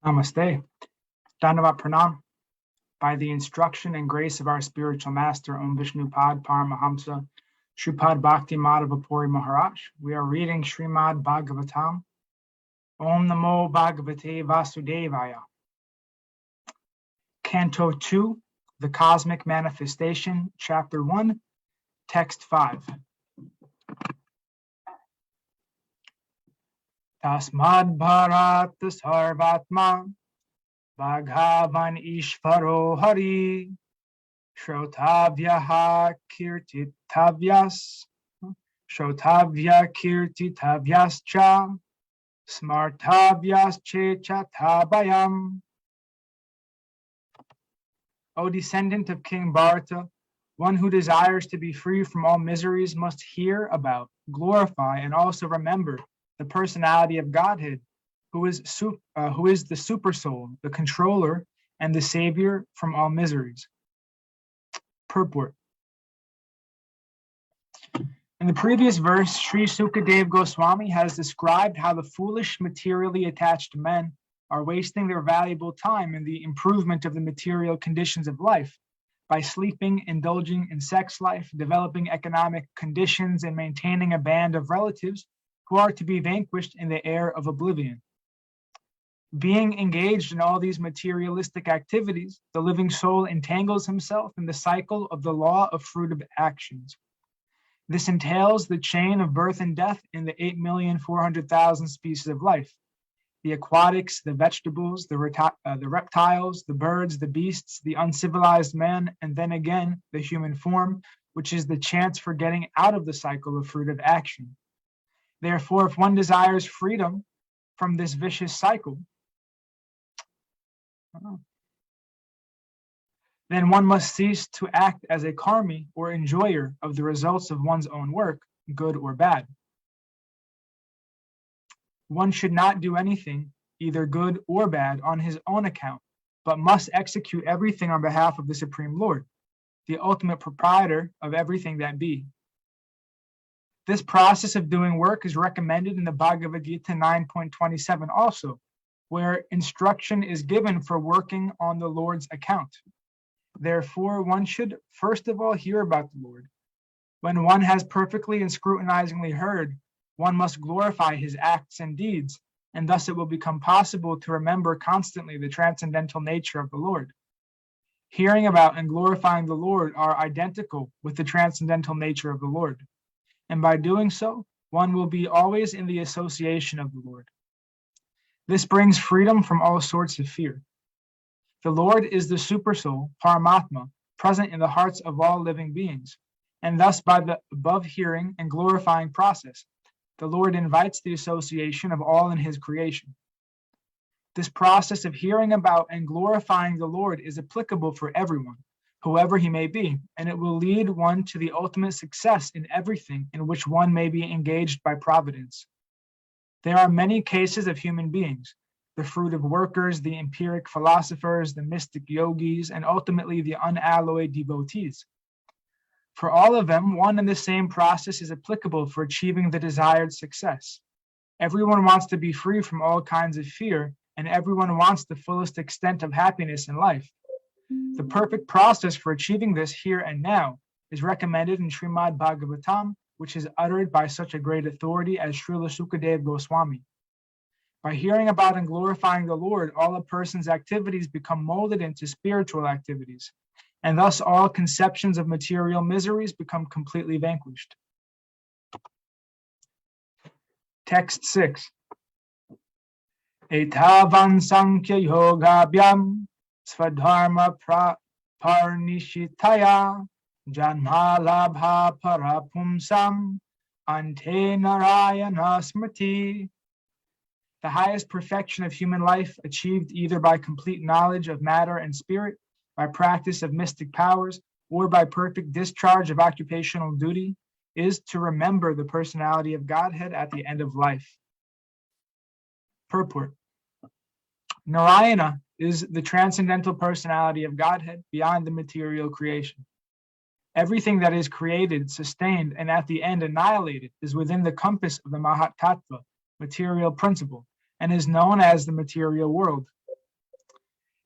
Namaste. Dandavat Pranam. By the instruction and grace of our spiritual master, Om Vishnupad Paramahamsa, Shripad Bhakti Madhava Puri Maharaj, we are reading Srimad Bhagavatam. Om Namo Bhagavate Vasudevaya. Canto 2, The Cosmic Manifestation, Chapter 1, Text 5. Tasmad Bharat Sarvatma Bhagavan Ishvaro Hari Shrotavyaha Kirtitavyascha Smartavyascha O descendant of King Bharata, one who desires to be free from all miseries must hear about, glorify, and also remember the personality of Godhead, who is the super soul, the controller, and the savior from all miseries. Purport. In the previous verse, Sri Sukadev Goswami has described how the foolish, materially attached men are wasting their valuable time in the improvement of the material conditions of life by sleeping, indulging in sex life, developing economic conditions, and maintaining a band of relatives who are to be vanquished in the air of oblivion. Being engaged in all these materialistic activities, the living soul entangles himself in the cycle of the law of fruitive actions. This entails the chain of birth and death in the 8,400,000 species of life. The aquatics, the vegetables, the reptiles, the birds, the beasts, the uncivilized man, and then again, the human form, which is the chance for getting out of the cycle of fruitive action. Therefore, if one desires freedom from this vicious cycle, then one must cease to act as a karmi or enjoyer of the results of one's own work, good or bad. One should not do anything, either good or bad, on his own account, but must execute everything on behalf of the Supreme Lord, the ultimate proprietor of everything that be. This process of doing work is recommended in the Bhagavad Gita 9.27 also, where instruction is given for working on the Lord's account. Therefore, one should first of all hear about the Lord. When one has perfectly and scrutinizingly heard, one must glorify his acts and deeds, and thus it will become possible to remember constantly the transcendental nature of the Lord. Hearing about and glorifying the Lord are identical with the transcendental nature of the Lord. And by doing so, one will be always in the association of the Lord. This brings freedom from all sorts of fear. The Lord is the Supersoul, Paramatma, present in the hearts of all living beings, and thus by the above hearing and glorifying process, the Lord invites the association of all in his creation. This process of hearing about and glorifying the Lord is applicable for everyone, whoever he may be, and it will lead one to the ultimate success in everything in which one may be engaged by providence. There are many cases of human beings, the fruitive workers, the empiric philosophers, the mystic yogis, and ultimately the unalloyed devotees. For all of them, one and the same process is applicable for achieving the desired success. Everyone wants to be free from all kinds of fear, and everyone wants the fullest extent of happiness in life. The perfect process for achieving this here and now is recommended in Srimad Bhagavatam, which is uttered by such a great authority as Srila Sukadev Goswami. By hearing about and glorifying the Lord, all a person's activities become molded into spiritual activities, and thus all conceptions of material miseries become completely vanquished. Text 6. Etavan Sankhya Yogabhyam Svadharma Parnishitaya Janmalabha Parapumsam Ante Narayana Smriti. The highest perfection of human life, achieved either by complete knowledge of matter and spirit, by practice of mystic powers, or by perfect discharge of occupational duty, is to remember the personality of Godhead at the end of life. Purport. Narayana is the transcendental personality of Godhead beyond the material creation. Everything that is created, sustained, and at the end annihilated is within the compass of the Mahat Tattva, material principle, and is known as the material world.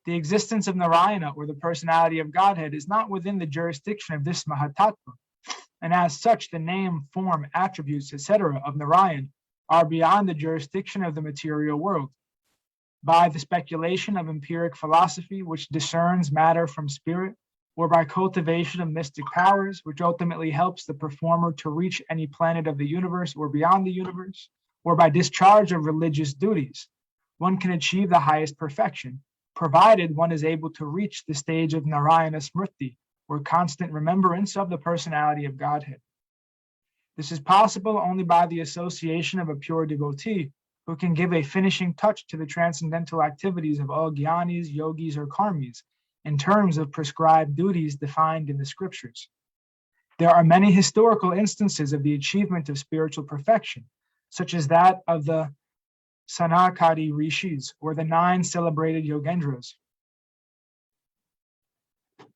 The existence of Narayana, or the personality of Godhead, is not within the jurisdiction of this Mahatattva, and as such, the name, form, attributes, etc. of Narayan are beyond the jurisdiction of the material world. By the speculation of empiric philosophy, which discerns matter from spirit, or by cultivation of mystic powers, which ultimately helps the performer to reach any planet of the universe or beyond the universe, or by discharge of religious duties, one can achieve the highest perfection, provided one is able to reach the stage of Narayana Smriti, or constant remembrance of the personality of Godhead. This is possible only by the association of a pure devotee who can give a finishing touch to the transcendental activities of all jnanis, yogis, or karmis in terms of prescribed duties defined in the scriptures. There are many historical instances of the achievement of spiritual perfection, such as that of the Sanakadi rishis, or the 9 celebrated yogendras,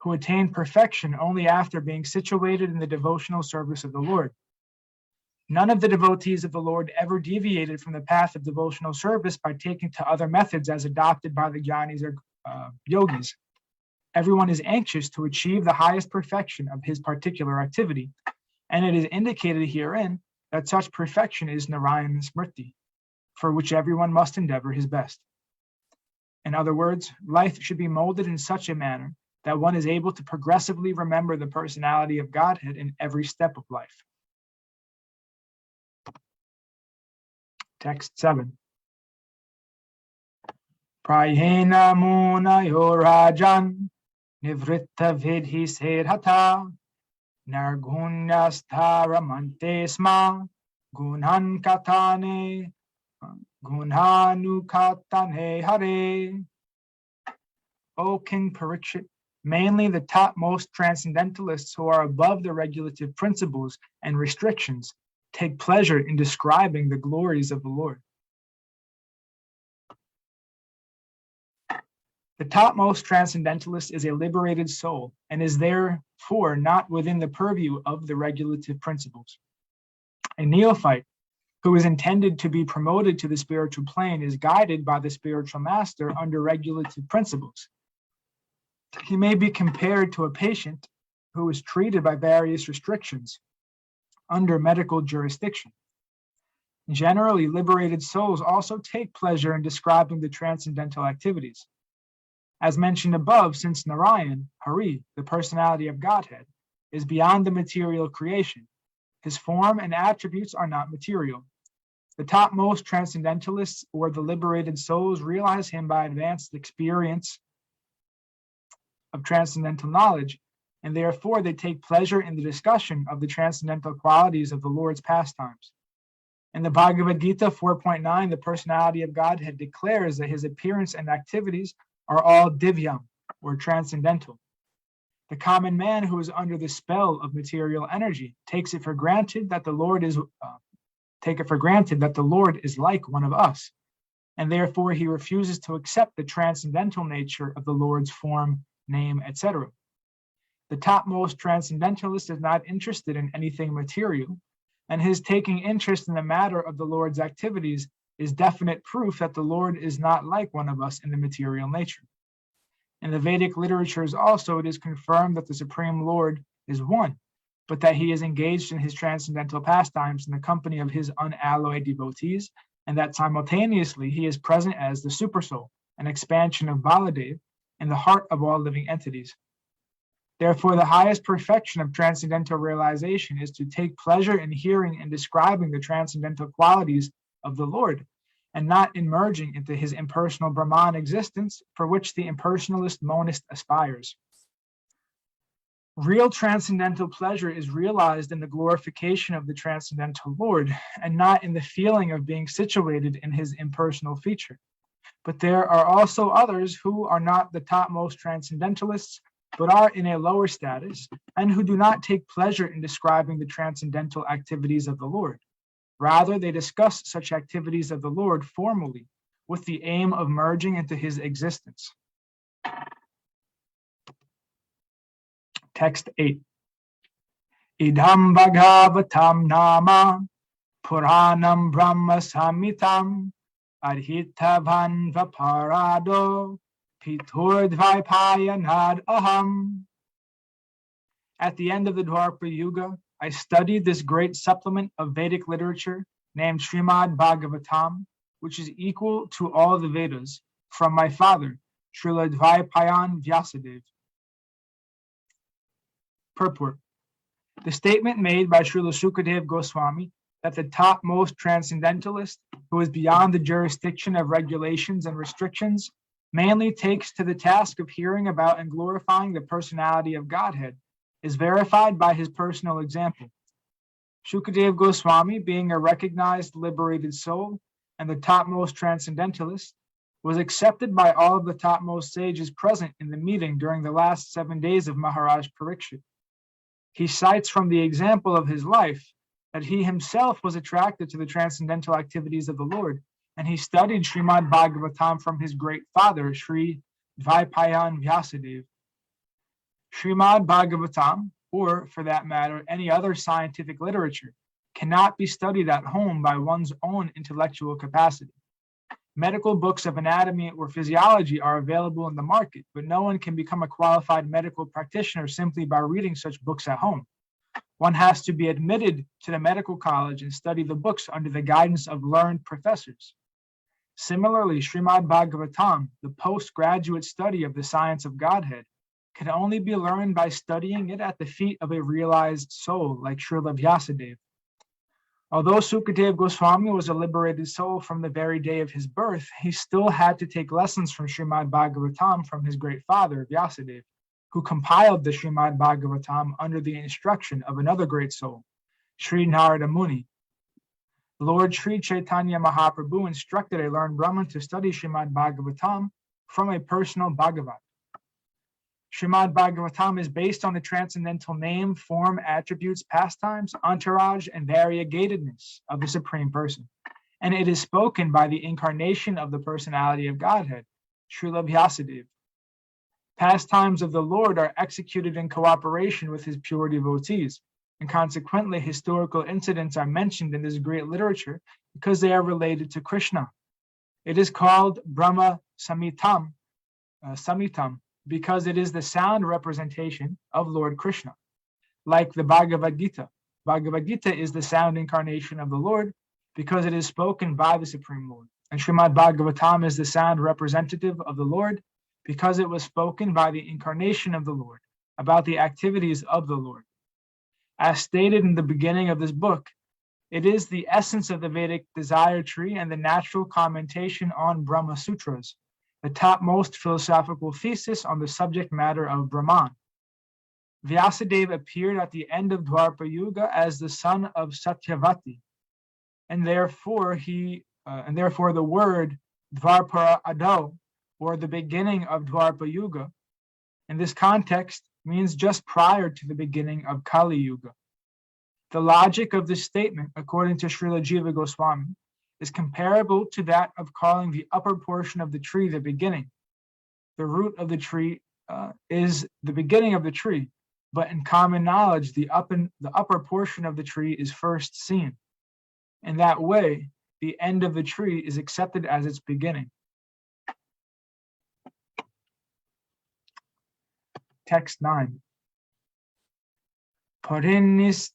who attained perfection only after being situated in the devotional service of the Lord. None of the devotees of the Lord ever deviated from the path of devotional service by taking to other methods as adopted by the jnanis or yogis. Everyone is anxious to achieve the highest perfection of his particular activity, and it is indicated herein that such perfection is Narayana Smriti, for which everyone must endeavor his best. In other words, life should be molded in such a manner that one is able to progressively remember the personality of Godhead in every step of life. Text 7. Prayena munayo rajan nivritta vidhi sedhata nargunyastharamante sma gunhan katane gunhanukatane hare. O King Parikshit, mainly the topmost transcendentalists who are above the regulative principles and restrictions take pleasure in describing the glories of the Lord. The topmost transcendentalist is a liberated soul and is therefore not within the purview of the regulative principles. A neophyte who is intended to be promoted to the spiritual plane is guided by the spiritual master under regulative principles. He may be compared to a patient who is treated by various restrictions under medical jurisdiction. Generally, liberated souls also take pleasure in describing the transcendental activities. As mentioned above, since Narayan, Hari, the personality of Godhead, is beyond the material creation, his form and attributes are not material. The topmost transcendentalists, or the liberated souls, realize him by advanced experience of transcendental knowledge, and therefore they take pleasure in the discussion of the transcendental qualities of the Lord's pastimes. In the Bhagavad Gita 4.9, the personality of Godhead declares that his appearance and activities are all divyam, or transcendental. The common man who is under the spell of material energy takes it for granted that the Lord is like one of us, and therefore he refuses to accept the transcendental nature of the Lord's form, name, etc. The topmost transcendentalist is not interested in anything material, and his taking interest in the matter of the Lord's activities is definite proof that the Lord is not like one of us in the material nature. In the Vedic literatures also, it is confirmed that the Supreme Lord is one, but that he is engaged in his transcendental pastimes in the company of his unalloyed devotees, and that simultaneously he is present as the Supersoul, an expansion of Baladev, in the heart of all living entities. Therefore, the highest perfection of transcendental realization is to take pleasure in hearing and describing the transcendental qualities of the Lord, and not in merging into his impersonal Brahman existence, for which the impersonalist monist aspires. Real transcendental pleasure is realized in the glorification of the transcendental Lord, and not in the feeling of being situated in his impersonal feature. But there are also others who are not the topmost transcendentalists, but are in a lower status, and who do not take pleasure in describing the transcendental activities of the Lord. Rather, they discuss such activities of the Lord formally, with the aim of merging into his existence. Text 8. Idam Bhagavatam Nama Puranam Brahma Samhitam Adhitavan Vaparado Pitur Dvaipayanad Aham. At the end of the Dwapara Yuga, I studied this great supplement of Vedic literature named Srimad Bhagavatam, which is equal to all the Vedas, from my father, Srila Dvaipayan Vyasadeva. Purport. The statement made by Srila Sukadeva Goswami that the topmost transcendentalist, who is beyond the jurisdiction of regulations and restrictions, mainly takes to the task of hearing about and glorifying the personality of Godhead, is verified by his personal example. Sukadeva Goswami, being a recognized liberated soul and the topmost transcendentalist, was accepted by all of the topmost sages present in the meeting during the last 7 days of Maharaj Parikshit. He cites from the example of his life that he himself was attracted to the transcendental activities of the Lord, and he studied Srimad Bhagavatam from his great father, Sri Dvaipayan Vyasadeva. Srimad Bhagavatam, or for that matter, any other scientific literature, cannot be studied at home by one's own intellectual capacity. Medical books of anatomy or physiology are available in the market, but no one can become a qualified medical practitioner simply by reading such books at home. One has to be admitted to the medical college and study the books under the guidance of learned professors. Similarly, Srimad Bhagavatam, the postgraduate study of the science of Godhead, can only be learned by studying it at the feet of a realized soul like Srila Vyasadeva. Although Sukadeva Goswami was a liberated soul from the very day of his birth, he still had to take lessons from Srimad Bhagavatam from his great father, Vyasadeva, who compiled the Srimad Bhagavatam under the instruction of another great soul, Sri Narada Muni. Lord Sri Chaitanya Mahaprabhu instructed a learned Brahmin to study Srimad Bhagavatam from a personal Bhagavat. Srimad Bhagavatam is based on the transcendental name, form, attributes, pastimes, entourage, and variegatedness of the Supreme Person. And it is spoken by the incarnation of the personality of Godhead, Srila Vyasadeva. Pastimes of the Lord are executed in cooperation with his pure devotees, and consequently historical incidents are mentioned in this great literature because they are related to Krishna. It is called Brahma Samitam, because it is the sound representation of Lord Krishna. Like the Bhagavad Gita. Bhagavad Gita is the sound incarnation of the Lord because it is spoken by the Supreme Lord. And Srimad Bhagavatam is the sound representative of the Lord because it was spoken by the incarnation of the Lord about the activities of the Lord. As stated in the beginning of this book, it is the essence of the Vedic desire tree and the natural commentation on Brahma Sutras, the topmost philosophical thesis on the subject matter of Brahman. Vyasadeva appeared at the end of Dwapara Yuga as the son of Satyavati, and therefore the word Dwapara Ado, or the beginning of Dwapara Yuga, in this context means just prior to the beginning of Kali Yuga. The logic of this statement, according to Srila Jiva Goswami, is comparable to that of calling the upper portion of the tree the beginning. The root of the tree is the beginning of the tree, but in common knowledge, the upper portion of the tree is first seen. In that way, the end of the tree is accepted as its beginning. Text 9. Parinnistilpi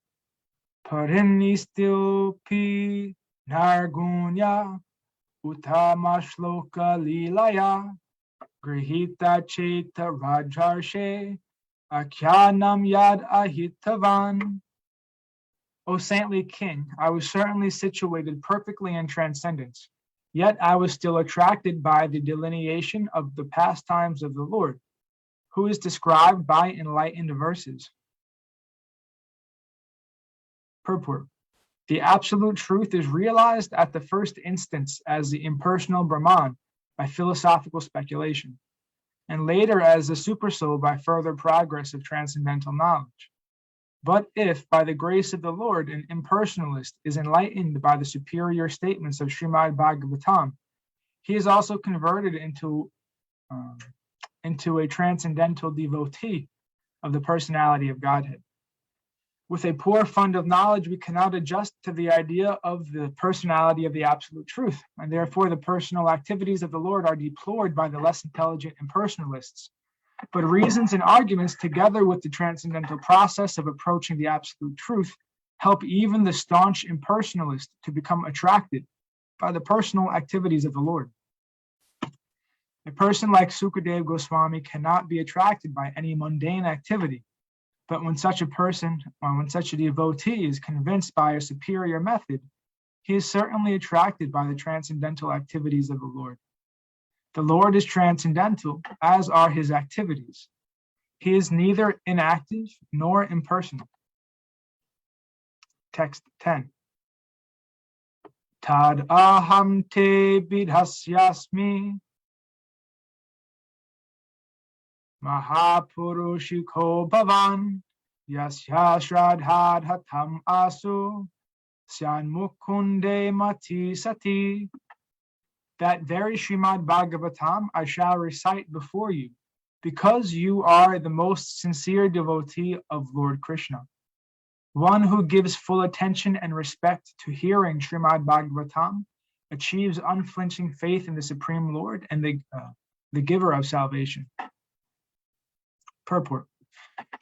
Nargunya Uttama Shloka Lilaya Grihita Cheta Rajarshe Akhyanam Yad Ahitavan. O saintly king, I was certainly situated perfectly in transcendence, yet I was still attracted by the delineation of the pastimes of the Lord, who is described by enlightened verses. Purport. The absolute truth is realized at the first instance as the impersonal Brahman by philosophical speculation, and later as the supersoul by further progress of transcendental knowledge. But if, by the grace of the Lord, an impersonalist is enlightened by the superior statements of Srimad Bhagavatam, he is also converted into a transcendental devotee of the personality of Godhead. With a poor fund of knowledge, we cannot adjust to the idea of the personality of the absolute truth, and therefore the personal activities of the Lord are deplored by the less intelligent impersonalists. But reasons and arguments, together with the transcendental process of approaching the absolute truth, help even the staunch impersonalist to become attracted by the personal activities of the Lord. A person like Sukadeva Goswami cannot be attracted by any mundane activity, but when such a person, or when such a devotee is convinced by a superior method, he is certainly attracted by the transcendental activities of the Lord. The Lord is transcendental, as are his activities. He is neither inactive nor impersonal. Text 10. Tad aham te bidhasyasmi Mahapurushiko bhavan yasya shradhad hatam asu syan mukunde mati sati. That very Srimad Bhagavatam I shall recite before you, because you are the most sincere devotee of Lord Krishna. One who gives full attention and respect to hearing Srimad Bhagavatam achieves unflinching faith in the Supreme Lord and the giver of salvation. Purport.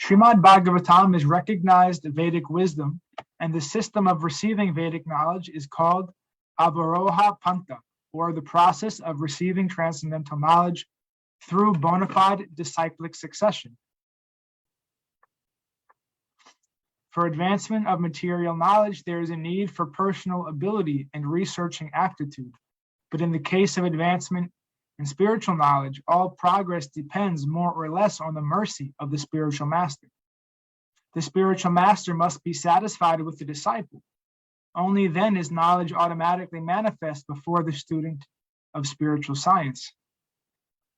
Srimad Bhagavatam is recognized Vedic wisdom, and the system of receiving Vedic knowledge is called Avaroha Panta, or the process of receiving transcendental knowledge through bona fide disciplic succession. For advancement of material knowledge, there is a need for personal ability and researching aptitude. But in the case of advancement in spiritual knowledge, all progress depends more or less on the mercy of the spiritual master. The spiritual master must be satisfied with the disciple. Only then is knowledge automatically manifest before the student of spiritual science.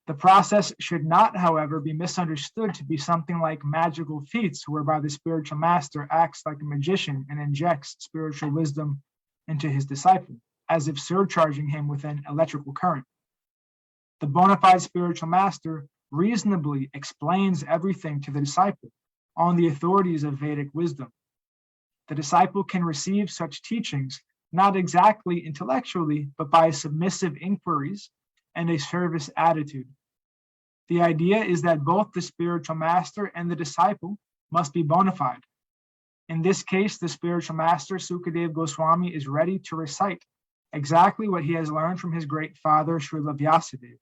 The process should not, however, be misunderstood to be something like magical feats whereby the spiritual master acts like a magician and injects spiritual wisdom into his disciple, as if surcharging him with an electrical current. The bona fide spiritual master reasonably explains everything to the disciple on the authorities of Vedic wisdom. The disciple can receive such teachings not exactly intellectually, but by submissive inquiries and a service attitude. The idea is that both the spiritual master and the disciple must be bona fide. In this case, the spiritual master, Sukadeva Goswami, is ready to recite exactly what he has learned from his great father, Srila Vyasadeva.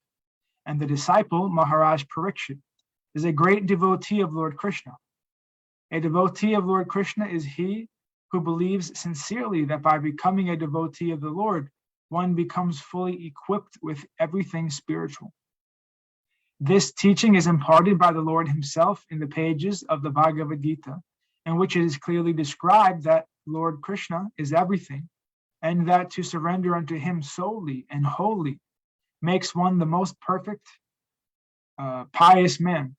And the disciple, Maharaj Parikshit, is a great devotee of Lord Krishna. A devotee of Lord Krishna is he who believes sincerely that by becoming a devotee of the Lord, one becomes fully equipped with everything spiritual. This teaching is imparted by the Lord himself in the pages of the Bhagavad Gita, in which it is clearly described that Lord Krishna is everything, and that to surrender unto him solely and wholly makes one the most perfect, pious man.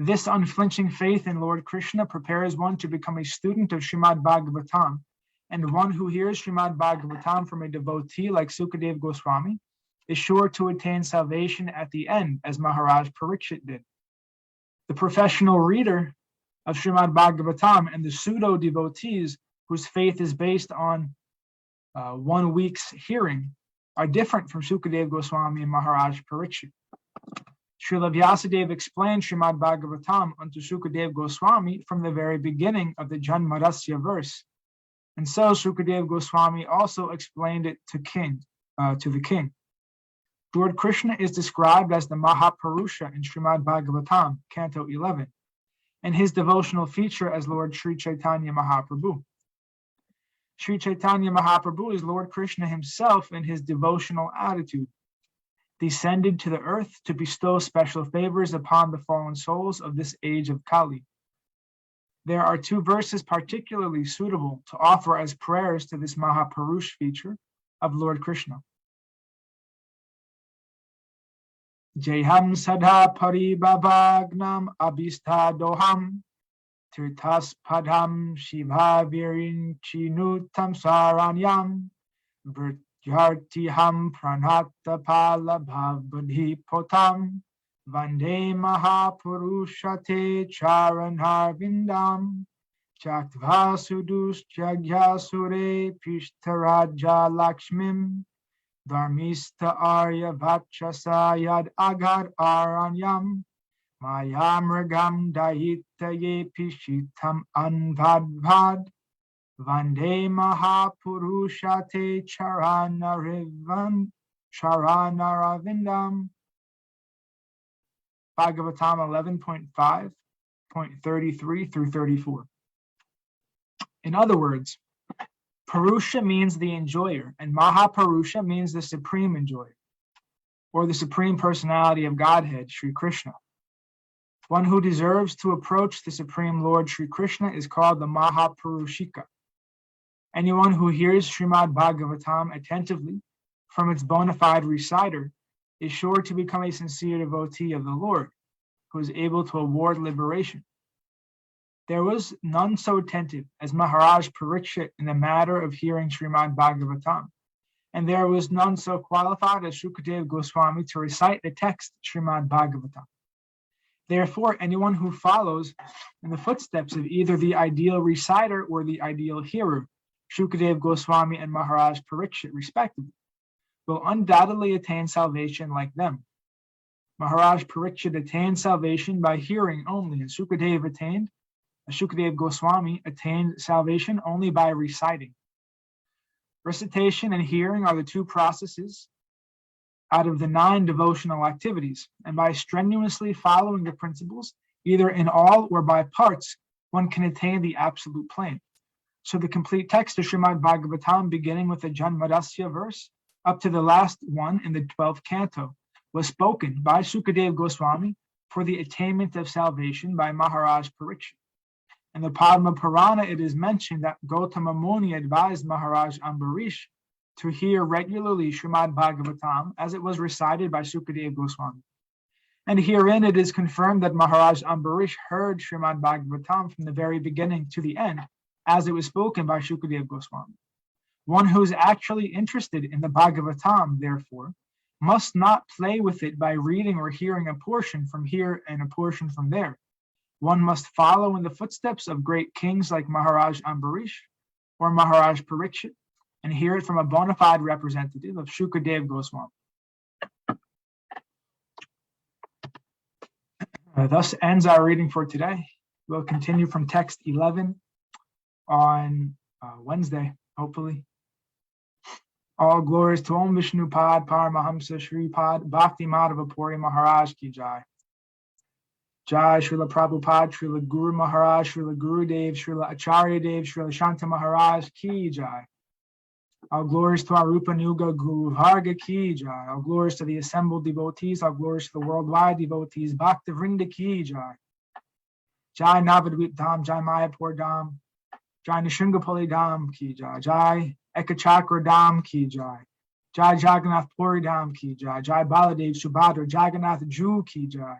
This unflinching faith in Lord Krishna prepares one to become a student of Srimad Bhagavatam, and one who hears Srimad Bhagavatam from a devotee like Sukadeva Goswami is sure to attain salvation at the end, as Maharaj Parikshit did. The professional reader of Srimad Bhagavatam and the pseudo-devotees whose faith is based on 1 week's hearing are different from Sukadeva Goswami and Maharaj Parikshit. Srila Vyasadeva explained Srimad Bhagavatam unto Sukadeva Goswami from the very beginning of the Janmarasya verse. And so Sukadeva Goswami also explained it to the king. Lord Krishna is described as the Mahapurusha in Srimad Bhagavatam, Canto 11, and his devotional feature as Lord Sri Chaitanya Mahaprabhu. Sri Chaitanya Mahaprabhu is Lord Krishna himself in his devotional attitude, descended to the earth to bestow special favors upon the fallen souls of this age of Kali. There are 2 verses particularly suitable to offer as prayers to this Mahapurush feature of Lord Krishna. Jeham sadha paribhavagnam abhistha doham tirthas padham shiva virin chinutam saranyam Yartiham pranata pala bhavbadhi potam vande mahapurushate charanarvindam Chaktva sudus jagya sure pishtaraja lakshmim dharmista arya vachasa yad agar aranyam mayamragam dayitaye pishitam anvadvad vande mahapurushate charanaravindam. Bhagavatam 11.5.33 through 34. In other words, Purusha means the enjoyer, and Mahaparusha means the supreme enjoyer, or the supreme personality of Godhead, Sri Krishna. One who deserves to approach the Supreme Lord Sri Krishna is called the Mahapurushika. Anyone who hears Srimad Bhagavatam attentively from its bona fide reciter is sure to become a sincere devotee of the Lord, who is able to award liberation. There was none so attentive as Maharaj Parikshit in the matter of hearing Srimad Bhagavatam, and there was none so qualified as Shukadeva Goswami to recite the text Srimad Bhagavatam. Therefore, anyone who follows in the footsteps of either the ideal reciter or the ideal hearer, Shukadeva Goswami and Maharaj Parikshit respectively, will undoubtedly attain salvation like them. Maharaj Parikshit attained salvation by hearing only, and Shukadeva Goswami attained salvation only by reciting. Recitation and hearing are the two processes out of the 9 devotional activities, and by strenuously following the principles, either in all or by parts, one can attain the absolute plane. So the complete text of Srimad Bhagavatam, beginning with the Janmadasya verse, up to the last one in the 12th canto, was spoken by Shukadeva Goswami for the attainment of salvation by Maharaj Parikshit. In the Padma Purana, it is mentioned that Gautama Muni advised Maharaj Ambarish to hear regularly Srimad Bhagavatam as it was recited by Shukadeva Goswami. And herein it is confirmed that Maharaj Ambarish heard Srimad Bhagavatam from the very beginning to the end as it was spoken by Shukadeva Goswami. One who is actually interested in the Bhagavatam, therefore, must not play with it by reading or hearing a portion from here and a portion from there. One must follow in the footsteps of great kings like Maharaj Ambarish or Maharaj Parikshit and hear it from a bona fide representative of Shukadeva Goswami. Thus ends our reading for today. We'll continue from text 11 on Wednesday, hopefully. All glories to Om Vishnu Pad Paramahamsa Shri Pad Bhakti Madhava Puri Maharaj Ki Jai. Jai Srila Prabhupada, Srila Guru Maharaj, Srila Guru Dev, Srila Acharya Dev, Srila Shanta Maharaj Ki Jai. All glories to our Rupa Nuga Guru Varga Ki Jai. All glories to the assembled devotees. All glories to the worldwide devotees. Bhakta Vrinda Ki Jai. Jai Navadvip Dham, Jai Mayapur Dham, Jai Nishringapali Dham Ki Jai. Jai Ekachakra Dham Ki Jai. Jai Jagannath Puri Dham Ki Jai. Jai Baladev Subhadra Jagannath Ju Ki Jai.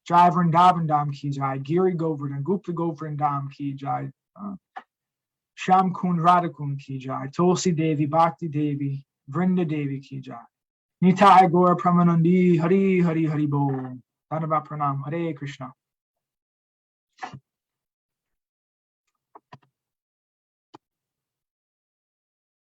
Jai Vrindavan Dham Ki Jai. Giri Govardhan Gupta Govardhan Dham Ki Jai. Sham Kun Radha Kun Ki Jai. Tulsi Devi Bhakti Devi Vrinda Devi Ki Jai. Nitai Gaur Pramanandi Hari Hari Hari Bol. Dhanavad Pranam. Hare Krishna.